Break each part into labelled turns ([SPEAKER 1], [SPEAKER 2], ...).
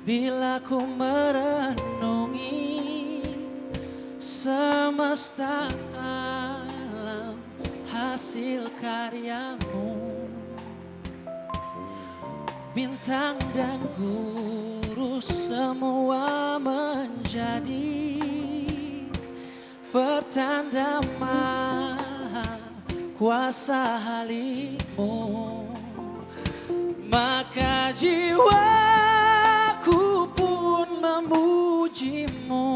[SPEAKER 1] Bila ku merenungi semesta alam hasil karyamu, bintang dan guru semua menjadi pertanda maha kuasa halimu. Maka jiwaku pun memujimu,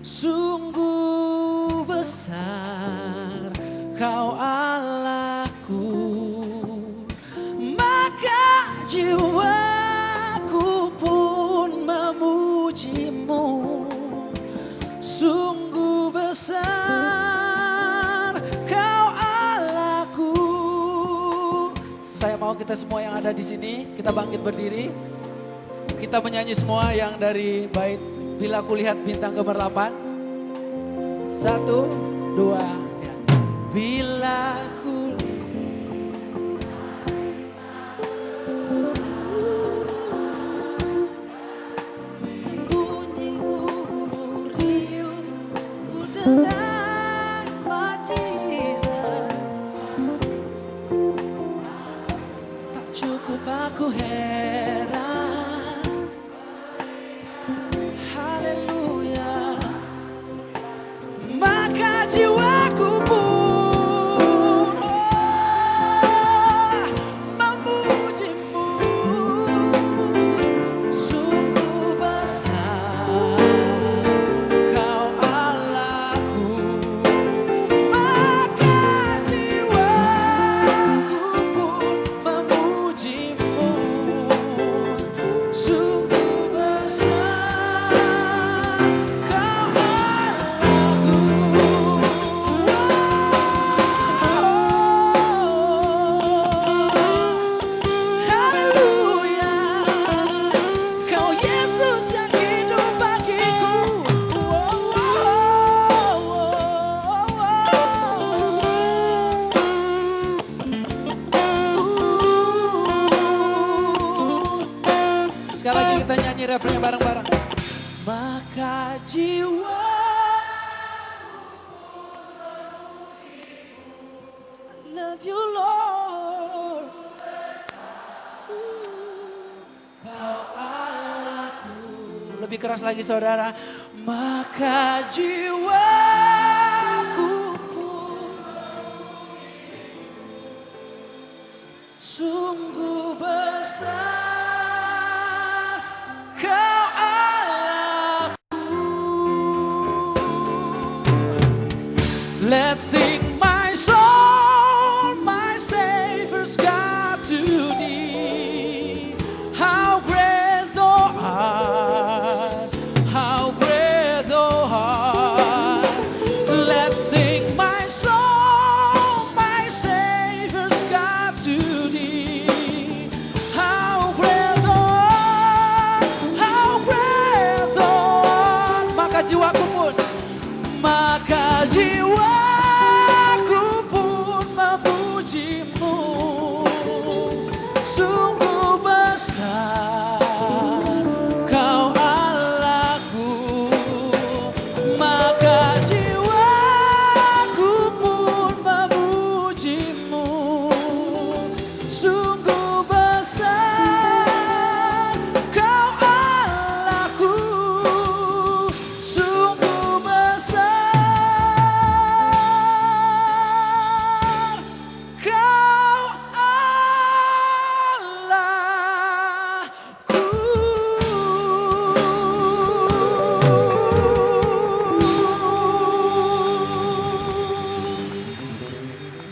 [SPEAKER 1] sungguh besar kau Allahku. Maka jiwaku pun memujimu, sungguh besar kau Allahku. Saya mau kita semua yang ada di sini, kita bangkit berdiri. Kita menyanyi semua yang dari bait Bila Ku Lihat Bintang Gambar 8. 1, 2, ya. Bila ku bunyi guru riuh, ku dengar mujizat. Tak cukup aku heran, haleluya. Maka jiwaku pun memujimu, sungguh besar kau Allahku. Maka jiwaku pun memujimu, sungguh besar kau Allahku. Haleluya, kau Yesus yang hidup bagiku. Sekali lagi kita nyanyi refrennya bareng-bareng. Maka jiwa I love you Lord, kau Allahku. Lebih keras lagi saudara. Maka jiwaku pun sungguh besar kau Allahku. Let's sing my soul, my Savior's God to thee. How great thou art, how great thou art. Let's sing my soul, my Savior's God to thee. How great thou art, how great thou art. Maka jiwaku pun, maka jiwaku pun memujimu, sungguh besar